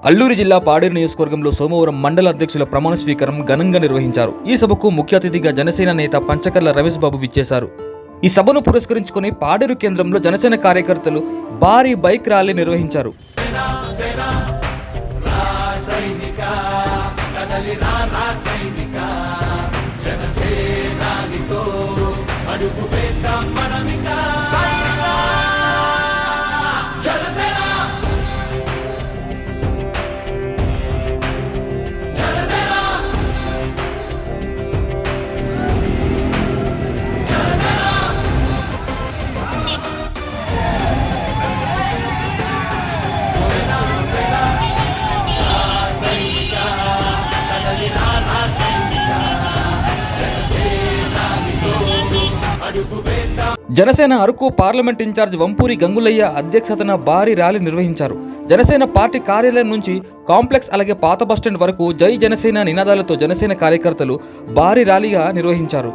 అల్లూరి జిల్లా పాడేరు నియోజకవర్గంలో సోమవారం మండల అధ్యక్షుల ప్రమాణ స్వీకారం ఘనంగా నిర్వహించారు. ఈ సభకు ముఖ్య అతిథిగా జనసేన నేత పంచకర్ల రమేష్ బాబు విచ్చేశారు. ఈ సభను పురస్కరించుకుని పాడేరు కేంద్రంలో జనసేన కార్యకర్తలు భారీ బైక్ ర్యాలీ నిర్వహించారు. జనసేన అరకు పార్లమెంట్ ఇన్ఛార్జ్ వంపూరి గంగులయ్య అధ్యక్షతన భారీ ర్యాలీ నిర్వహించారు. జనసేన పార్టీ కార్యాలయం నుంచి కాంప్లెక్స్ అలాగే పాత బస్టాండ్ వరకు జై జనసేన నినాదాలతో జనసేన కార్యకర్తలు భారీ ర్యాలీగా నిర్వహించారు.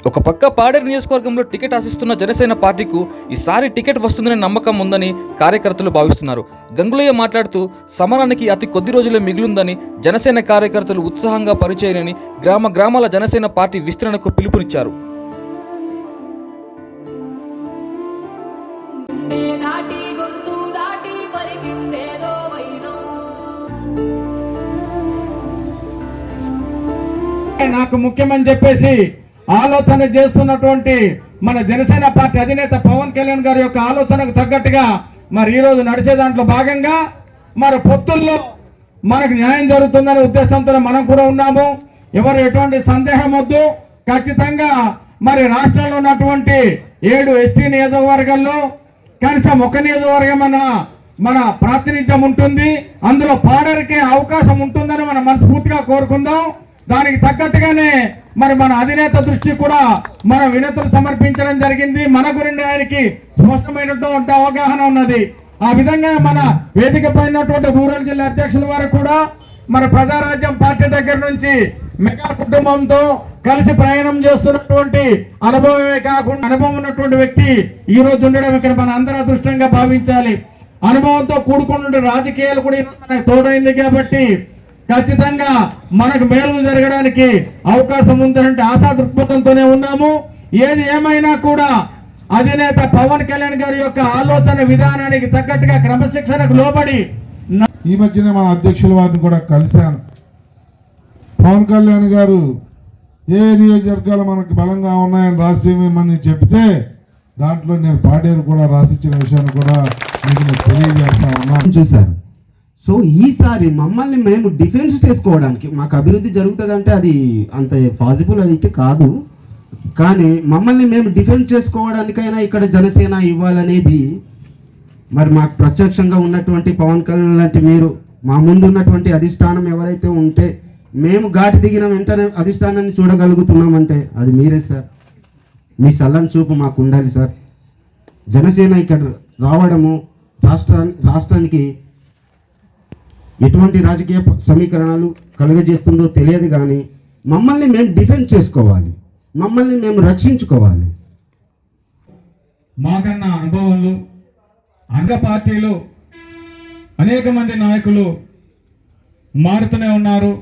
ఒక పక్క పాడేరు నియోజకవర్గంలో టికెట్ ఆశిస్తున్న జనసేన పార్టీకు ఈసారి టికెట్ వస్తుందనే నమ్మకం ఉందని కార్యకర్తలు భావిస్తున్నారు. గంగులయ్య మాట్లాడుతూ సమరానికి అతి కొద్ది రోజులే మిగిలిందని, జనసేన కార్యకర్తలు ఉత్సాహంగా పనిచేయాలని గ్రామాల జనసేన పార్టీ విస్తరణకు పిలుపునిచ్చారు. నాకు ముఖ్యమని చెప్పేసి ఆలోచన చేస్తున్నటువంటి మన జనసేన పార్టీ అధినేత పవన్ కళ్యాణ్ గారి యొక్క ఆలోచనకు తగ్గట్టుగా మరి ఈరోజు నడిచే దాంట్లో భాగంగా మరి పొత్తుల్లో మనకు న్యాయం జరుగుతుందనే ఉద్దేశంతో మనం కూడా ఉన్నాము. ఎవరు ఎటువంటి సందేహం వద్దు. ఖచ్చితంగా మరి రాష్ట్రంలో ఉన్నటువంటి 7 ఎస్టీ నియోజకవర్గాల్లో కనీసం ఒక నియోజకవర్గం మన ప్రాతినిధ్యం ఉంటుంది. అందులో పాడేరుకే అవకాశం ఉంటుందని మనం మనస్ఫూర్తిగా కోరుకుందాం. దానికి తగ్గట్టుగానే మరి మన అధినేత దృష్టి కూడా మనం వినతులు సమర్పించడం జరిగింది. మన గురించి ఆయనకి స్పష్టమైనటువంటి అవగాహన ఉన్నది. ఆ విధంగా మన వేదిక పైనటువంటి రూరల్ జిల్లా అధ్యక్షుల వారు కూడా మన ప్రజారాజ్యం పార్టీ దగ్గర నుంచి మెగా కుటుంబంతో కలిసి ప్రయాణం చేస్తున్నటువంటి అనుభవమే కాకుండా అనుభవం ఉన్నటువంటి వ్యక్తి ఈ రోజు ఉండడం ఇక్కడ మన అందరూ అదృష్టంగా భావించాలి. అనుభవంతో కూడుకున్న రాజకీయాలు కూడా మనకు తోడైంది కాబట్టి ఖచ్చితంగా మనకు మేలు జరగడానికి అవకాశం ఉందంటే ఆశా దృక్పథంతోనే ఉన్నాము. ఏది ఏమైనా కూడా అధినేత పవన్ కళ్యాణ్ గారి యొక్క ఆలోచన విధానానికి తగ్గట్టుగా క్రమశిక్షణకు లోబడి ఈ మధ్యనే మన అధ్యక్షుల వారిని కూడా కలిశాను. పవన్ కళ్యాణ్ గారు ఏ నియోజకవర్గాలు మనకు బలంగా ఉన్నాయని రాసిమని చెప్తే దాంట్లో నేను పాడేరు కూడా రాసిచ్చిన విషయాన్ని కూడా మీకు తెలియజేస్తా ఉన్నాను. చూశారు. సో ఈసారి మమ్మల్ని మేము డిఫెన్స్ చేసుకోవడానికి మాకు అభివృద్ధి జరుగుతుందంటే అది అంత పాసిబుల్ అయితే కాదు, కానీ మమ్మల్ని మేము డిఫెన్స్ చేసుకోవడానికైనా ఇక్కడ జనసేన ఇవ్వాలనేది మరి మాకు ప్రత్యక్షంగా ఉన్నటువంటి పవన్ కళ్యాణ్ లాంటి మీరు మా ముందు ఉన్నటువంటి అధిష్టానం ఎవరైతే ఉంటే మేము ఘాటి దిగిన వెంటనే అధిష్టానాన్ని చూడగలుగుతున్నామంటే అది మీరే సార్. మీ సల్లని చూపు మాకు ఉండాలి సార్. జనసేన ఇక్కడ రావడము రాష్ట్రానికి ఎటువంటి రాజకీయ సమీకరణాలు కలుగజేస్తుందో తెలియదు, కానీ మమ్మల్ని మేము డిఫెండ్ చేసుకోవాలి, మమ్మల్ని మేము రక్షించుకోవాలి. మాకన్నా అనుభవాలు అంగ పార్టీలు అనేక మంది నాయకులు మారుతూనే ఉన్నారు.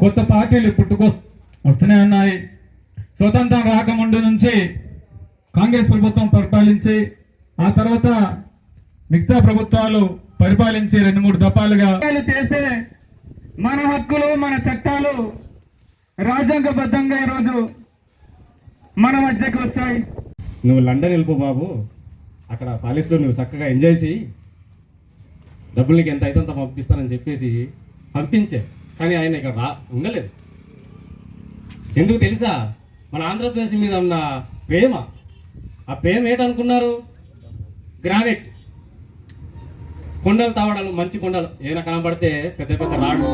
కొత్త పార్టీలు వస్తూనే ఉన్నాయి. స్వతంత్రం రాకముందు నుంచి కాంగ్రెస్ ప్రభుత్వం పరిపాలించి ఆ తర్వాత మిగతా ప్రభుత్వాలు పరిపాలించి 2-3 దఫాలుగా చేస్తే మన హక్కులు మన చట్టాలు రాజ్యాంగబద్ధంగా ఈరోజు మన మధ్యకి వచ్చాయి. నువ్వు లండన్ వెళ్ళిపో బాబు, అక్కడ పాలిస్లో నువ్వు చక్కగా ఎంజాయ్ చేయి, డబ్బులు నీకు ఎంత అయితే అంత పంపిస్తానని చెప్పేసి పంపించే. కానీ ఆయన ఇక్కడ ఉండలేదు. ఎందుకు తెలుసా? మన ఆంధ్రప్రదేశ్ మీద ఉన్న ప్రేమ. ఆ ప్రేమ ఏంటనుకున్నారు? గ్రానైట్ కొండలు తావడాలు, మంచి కొండలు ఏమైనా కనబడితే పెద్ద పెద్ద రాళ్ళు.